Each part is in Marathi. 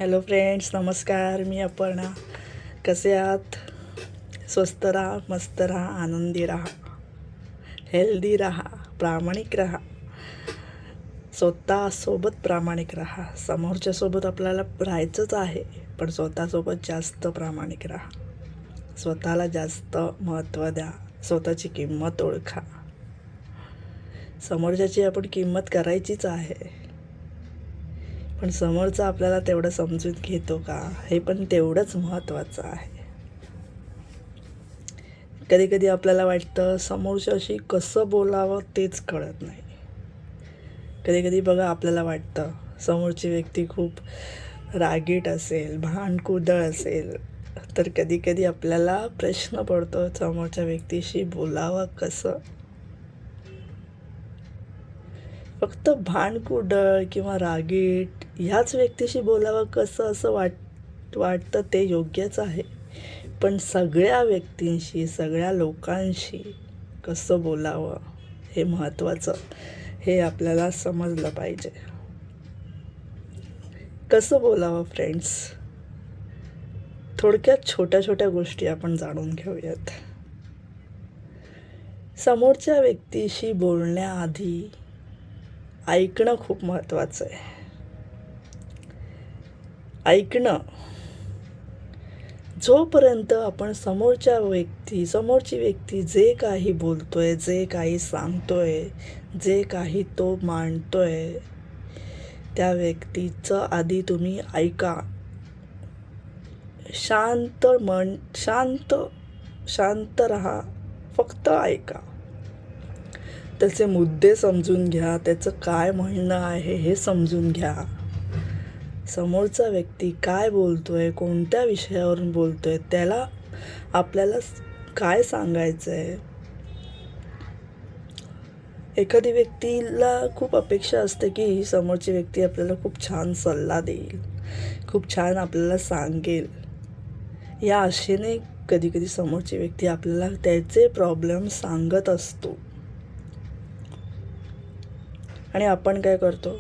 हॅलो फ्रेंड्स, नमस्कार. मी अपर्णा. कसे आहात? स्वस्त राहा, मस्त राहा, आनंदी राहा, हेल्दी राहा, प्रामाणिक राहा. स्वतःसोबत प्रामाणिक राहा. समोरच्यासोबत आपल्याला राहायचंच आहे, पण स्वतःसोबत जास्त प्रामाणिक राहा. स्वतःला जास्त महत्त्व द्या. स्वतःची किंमत ओळखा. समोरच्याची आपण किंमत करायचीच आहे, पण समोरचा आपल्याला तेवढं समजून घेतो का, हे पण तेवढंच महत्त्वाचं आहे. कधी कधी आपल्याला वाटतं समोरच्याशी कसं बोलावं तेच कळत नाही. कधी कधी बघा, आपल्याला वाटतं समोरची व्यक्ती खूप रागीट असेल, भांडकुदळ असेल, तर कधी कधी आपल्याला प्रश्न पडतो समोरच्या व्यक्तीशी बोलावं कसं. फक्त भांडकुदळ किंवा रागीट ह्याच व्यक्तीशी बोलावं कसं असं वाटतं ते योग्यच आहे, पण सगळ्या व्यक्तींशी, सगळ्या लोकांशी कसं बोलावं हे महत्त्वाचं. हे आपल्याला समजलं पाहिजे. कसं बोलावं फ्रेंड्स, थोडक्यात छोट्या छोट्या गोष्टी आपण जाणून घेऊयात. समोरच्या व्यक्तीशी बोलण्याआधी ऐकणं खूप महत्त्वाचं आहे. ऐकणं. जोपर्यंत आपण समोरची व्यक्ती जे काही बोलतोय, जे काही सांगतोय, जे काही तो मांडतोय, त्या व्यक्तीचं आधी तुम्ही ऐका. शांत राहा, फक्त ऐका. त्याचे मुद्दे समजून घ्या, त्याचं काय म्हणणं आहे हे समजून घ्या. समोरचा व्यक्ती काय बोलतोय, कोणत्या विषयावरून बोलतोय, त्याला आपल्याला काय सांगायचं आहे. एखादी व्यक्तीला खूप अपेक्षा असते की ही समोरची व्यक्ती आपल्याला खूप छान सल्ला देईल, खूप छान आपल्याला सांगेल. या आशेने कधी कधी समोरची व्यक्ती आपल्याला त्याचे प्रॉब्लेम सांगत असतो, आणि आपण काय करतो,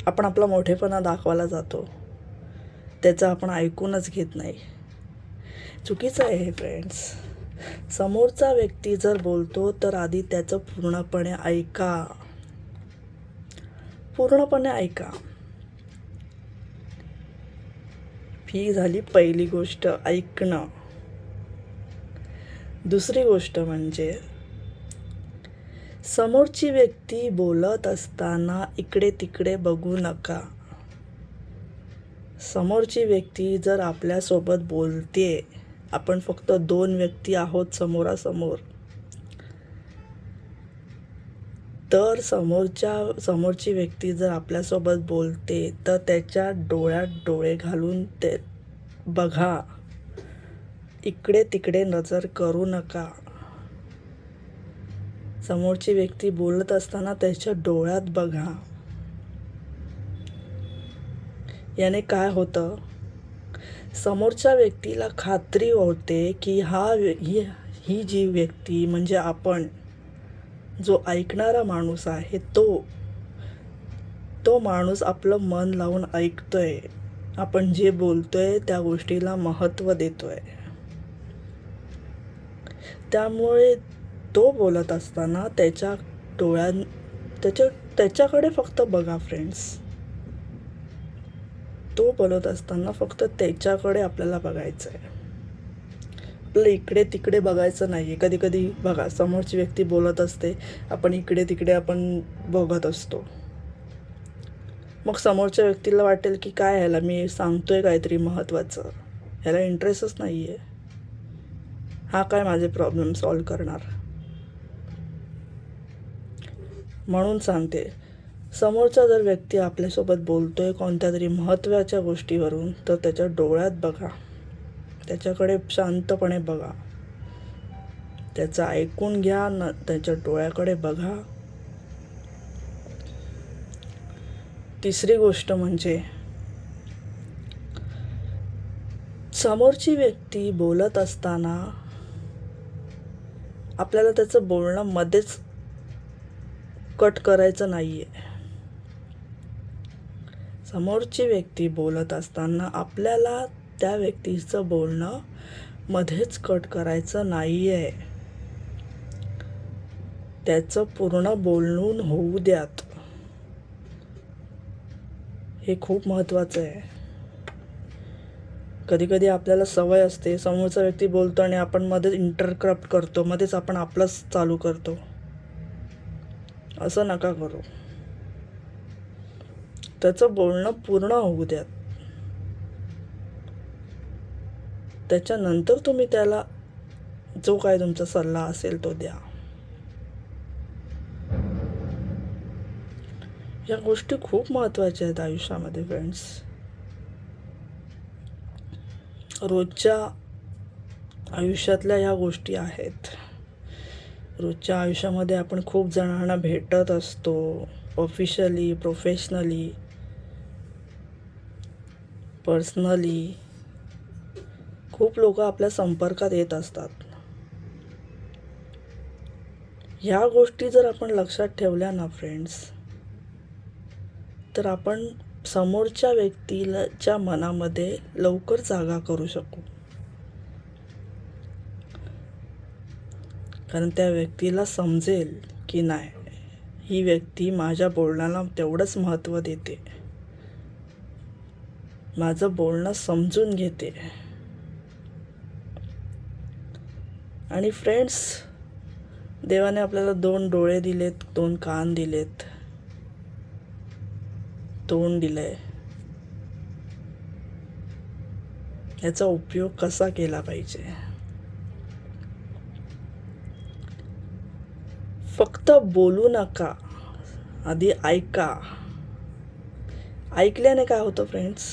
आपण आपला मोठेपणा दाखवायला जातो, त्याचं आपण ऐकूनच घेत नाही. चुकीचं आहे हे फ्रेंड्स. समोरचा व्यक्ती जर बोलतो तर आधी त्याचं पूर्णपणे ऐका. ही झाली पहिली गोष्ट, ऐकणं. दुसरी गोष्ट म्हणजे समोरची व्यक्ती बोलत असताना इकडे तिकडे बघू नका. समोरची व्यक्ती जर आपल्यासोबत बोलते, आपण फक्त दोन व्यक्ती आहोत समोरासमोर, तर समोरची व्यक्ती जर आपल्यासोबत बोलते तर त्याच्या डोळ्यात डोळे घालून ते बघा. इकडे तिकडे नजर करू नका. समोरची व्यक्ती बोलत असताना त्याच्या डोळ्यात बघा. याने काय होतं, समोरच्या व्यक्तीला खात्री होते की ही जी व्यक्ती म्हणजे आपण, जो ऐकणारा माणूस आहे, तो माणूस आपलं मन लावून ऐकतोय. आपण जे बोलतोय त्या गोष्टीला महत्त्व देतोय. त्यामुळे तो बोलत असताना त्याच्याकडे फक्त बघा फ्रेंड्स. तो बोलत असताना फक्त त्याच्याकडे आपल्याला बघायचं आहे. आपल्याला इकडे तिकडे बघायचं नाही आहे. कधी कधी बघा, समोरची व्यक्ती बोलत असते, आपण इकडे तिकडे आपण बघत असतो. मग समोरच्या व्यक्तीला वाटेल की काय, ह्याला मी सांगतोय काहीतरी महत्त्वाचं, ह्याला इंटरेस्टच नाही आहे, हा काय माझे प्रॉब्लेम सॉल्व करणार. म्हणून सांगते, समोरचा जर व्यक्ती आपल्यासोबत बोलतोय कोणत्या तरी महत्त्वाच्या गोष्टीवरून, तर त्याच्या डोळ्यात बघा, त्याच्याकडे शांतपणे बघा, त्याचं ऐकून घ्या, त्याच्या डोळ्याकडे बघा. तिसरी गोष्ट म्हणजे समोरची व्यक्ती बोलत असताना आपल्याला त्याचं बोलणं मध्येच कट करायचं नाही आहे. समोरची व्यक्ती बोलत असताना आपल्याला त्या व्यक्तीचं बोलणं मध्येच कट करायचं नाही आहे. त्याचं पूर्ण बोलणं होऊ द्यात. हे खूप महत्त्वाचं आहे. कधी कधी आपल्याला सवय असते, समोरचा व्यक्ती बोलतो आणि आपण मध्येच इंटरक्रप्ट करतो, मध्येच आपण आपलंच चालू करतो. असं नका करू. त्याचं बोलणं पूर्ण होऊ द्यात. त्याच्यानंतर तुम्ही त्याला जो काय तुमचा सल्ला असेल तो द्या. या गोष्टी खूप महत्त्वाच्या आहेत आयुष्यामध्ये फ्रेंड्स. रोजच्या आयुष्यातल्या ह्या गोष्टी आहेत. रोजच्या आयुष्यामध्ये आपण खूप जणांना भेटत असतो, ऑफिशियली, प्रोफेशनली, पर्सनली. खूप लोक आपल्या संपर्कात येत असतात. ह्या गोष्टी जर आपण लक्षात ठेवल्या ना फ्रेंड्स, तर आपण समोरच्या व्यक्तीच्या मनामध्ये लवकर जागा करू शकू. कारण त्या व्यक्तीला समजेल की नाही, ही व्यक्ती माझ्या बोलण्याला तेवढंच महत्त्व देते, माझं बोलणं समजून घेते. आणि फ्रेंड्स, देवाने आपल्याला 2 डोळे दिलेत, 2 कान दिलेत, तोंड दिलंय. याचा उपयोग कसा केला पाहिजे? फक्त बोलू नका, आधी ऐका. ऐकल्याने काय होतं फ्रेंड्स,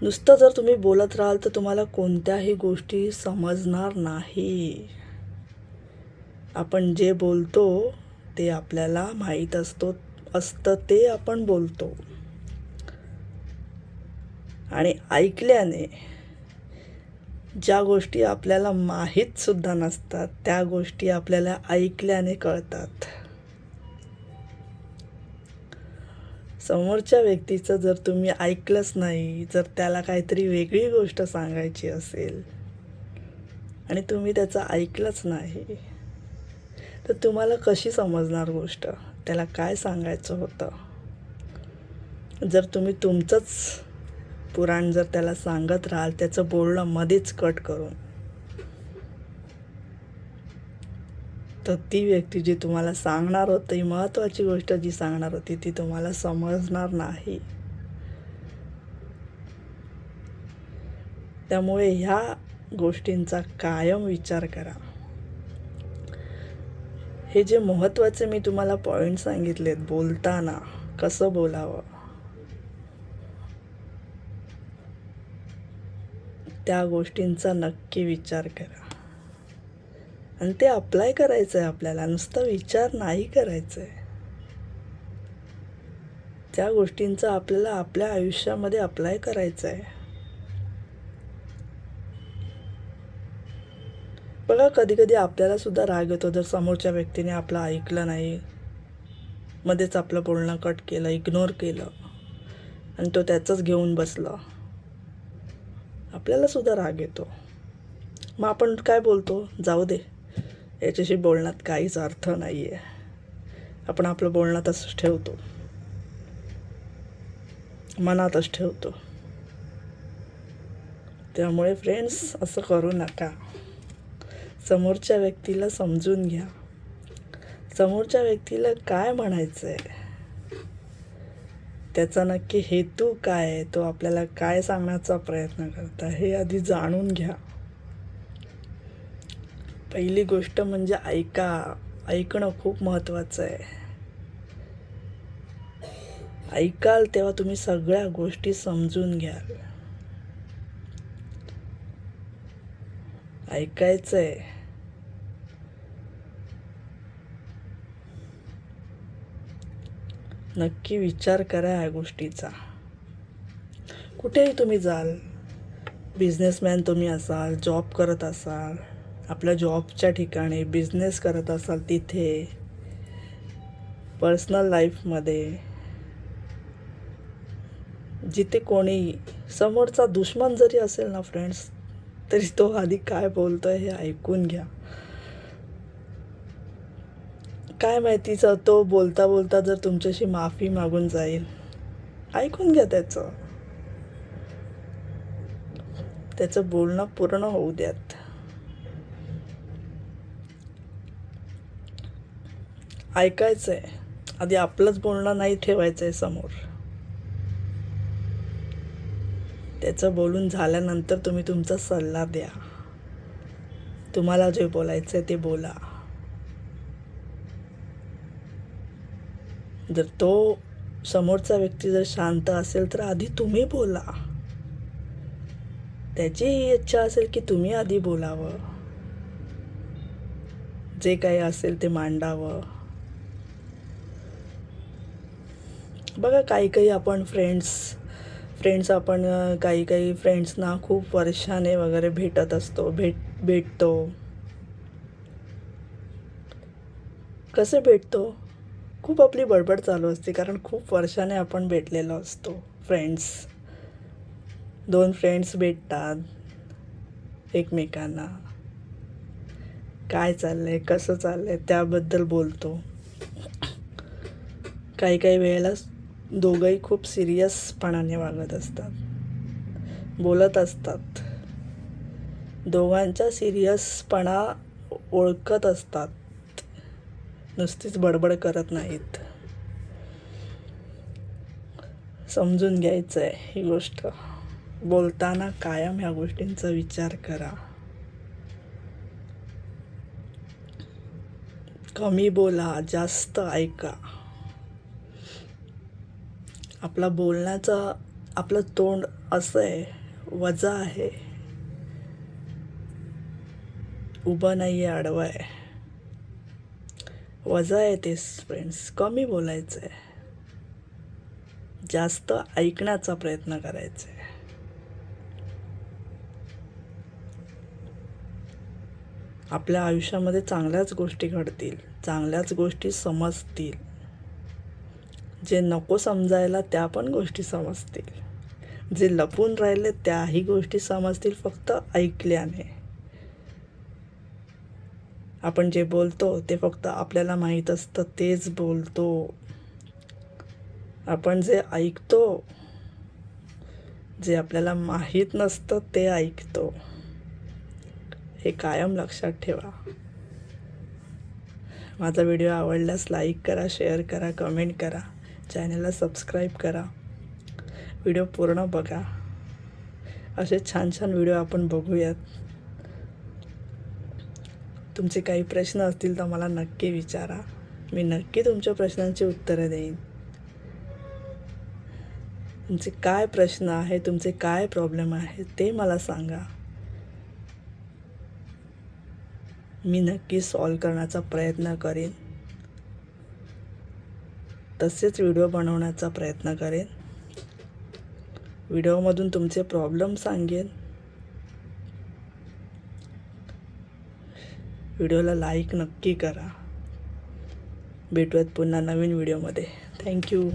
नुसतं जर तुम्ही बोलत राहाल तर तुम्हाला कोणत्याही गोष्टी समजणार नाही. आपण जे बोलतो ते आपल्याला माहीत असतं ते आपण बोलतो. आणि ऐकल्याने ज्या गोष्टी आपल्याला माहीत सुद्धा नसतात त्या गोष्टी आपल्याला ऐकल्याने कळतात. समोरच्या व्यक्तीचं जर तुम्ही ऐकलंच नाही, जर त्याला काहीतरी वेगळी गोष्ट सांगायची असेल आणि तुम्ही त्याचं ऐकलंच नाही, तर तुम्हाला कशी समजणार गोष्ट? त्याला काय सांगायचं होतं? जर तुम्ही तुमचंच पुराण जर त्याला सांगत राहाल, त्याचं बोलणं मध्येच कट करून, तर ती व्यक्ती जी तुम्हाला सांगणार होती, महत्त्वाची गोष्ट जी सांगणार होती, ती तुम्हाला समजणार नाही. त्यामुळे ह्या गोष्टींचा कायम विचार करा. हे जे महत्त्वाचे मी तुम्हाला पॉईंट सांगितलेत, बोलताना कसं बोलावं, त्या गोष्टींचा नक्की विचार करा. आणि ते अप्लाय करायचं आहे आपल्याला, नुसतं विचार नाही करायचं आहे. त्या गोष्टींचा आपल्याला आपल्या आयुष्यामध्ये अप्लाय करायचं आहे. बघा, कधी कधी आपल्याला सुद्धा राग येतो जर समोरच्या व्यक्तीने आपलं ऐकलं नाही, मध्येच आपलं बोलणं कट केलं, इग्नोर केलं आणि तो त्याचंच घेऊन बसला. आपल्याला सुद्धा राग येतो. मग आपण काय बोलतो? जाऊ दे, याच्याशी बोलण्यात काहीच अर्थ नाही आहे. आपण आपलं बोलणं तसंच ठेवतो, मनातच ठेवतो. त्यामुळे फ्रेंड्स, असं करू नका. समोरच्या व्यक्तीला समजून घ्या. समोरच्या व्यक्तीला काय म्हणायचं आहे, त्याचा नक्की हेतू काय आहे, तो आपल्याला काय सांगण्याचा प्रयत्न करता, हे आधी जाणून घ्या. पहिली गोष्ट म्हणजे ऐकणं खूप महत्त्वाचं आहे. ऐकाल तेव्हा तुम्ही सगळ्या गोष्टी समजून घ्याल. ऐकायचं आहे. नक्की विचार करा या गोष्टीचा. कुठेही तुम्ही जाल, बिझनेसमॅन तुम्ही असाल, जॉब करत असाल, आपल्या जॉबच्या ठिकाणी बिझनेस करत असाल तिथे, पर्सनल लाईफमध्ये, जिथे कोणी समोरचा दुश्मन जरी असेल ना फ्रेंड्स, तरी तो आधी काय बोलतोय हे ऐकून घ्या. काय माहिती तो बोलता बोलता जर तुमच्याशी माफी मागून जाईल, ऐकून घ्या त्याचं बोलणं पूर्ण होऊ द्यात. ऐकायचंय आधी, आपलंच बोलणं नाही ठेवायचंय समोर. त्याचं बोलून झाल्यानंतर तुम्ही तुमचा सल्ला द्या. तुम्हाला जे बोलायचंय ते बोला. जर तो समोरचा व्यक्ती जर शांत असेल तर आधी तुम्ही बोला. त्याची ही इच्छा असेल की तुम्ही आधी बोलावं, जे काही असेल ते मांडावं. बघा काही आपण फ्रेंड्स आपण काही फ्रेंड्सना खूप वर्षाने वगैरे भेटत असतो, भेटतो. कसे भेटतो? खूप आपली बडबड चालू असते, कारण खूप वर्षाने आपण भेटलेलो असतो. दोन फ्रेंड्स भेटतात एकमेकांना. काय चाललंय, कसं चाललंय त्याबद्दल बोलतो. काही वेळेला दोघंही खूप सिरियसपणाने वागत असतात, बोलत असतात. दोघांचा सिरियसपणा ओळखत असतात, नुसतीच बडबड करत नाहीत. समजून घ्यायचं आहे ही गोष्ट. बोलताना कायम ह्या गोष्टींचा विचार करा. कमी बोला, जास्त ऐका. आपलं तोंड असं आहे, वजा आहे, उभं नाही आहे, आडवं आहे. वजा आहे तेच फ्रेंड्स. कमी बोलायचं आहे, जास्त ऐकण्याचा प्रयत्न करायचा आहे. आपल्या आयुष्यामध्ये चांगल्याच गोष्टी घडतील, चांगल्याच गोष्टी समजतील. जे नको समजायला त्या पण गोष्टी समजतील. जे लपून राहिले त्याही गोष्टी समजतील, फक्त ऐकल्याने. आपण जे बोलतो ते फक्त आपल्याला माहीत असतं तेच बोलतो. आपण जे ऐकतो, जे आपल्याला माहीत नसतं ते ऐकतो. हे कायम लक्षात ठेवा. माझा व्हिडिओ आवडल्यास लाईक करा, शेअर करा, कमेंट करा, चॅनलला सबस्क्राईब करा. व्हिडिओ पूर्ण बघा. असे छान व्हिडिओ आपण बघूयात. तुमचे काही प्रश्न असतील तर मला नक्की विचारा. मी नक्की तुमच्या प्रश्नांची उत्तरं देईन. तुमचे काय प्रश्न आहे, तुमचे काय प्रॉब्लेम आहे ते मला सांगा. मी नक्की सॉल्व करण्याचा प्रयत्न करेन. तसेच व्हिडिओ बनवण्याचा प्रयत्न करेन. व्हिडिओमधून तुमचे प्रॉब्लेम सांगेन. व्हिडिओला लाईक नक्की करा. भेटूयात पुन्हा नवीन व्हिडिओमध्ये. थँक्यू.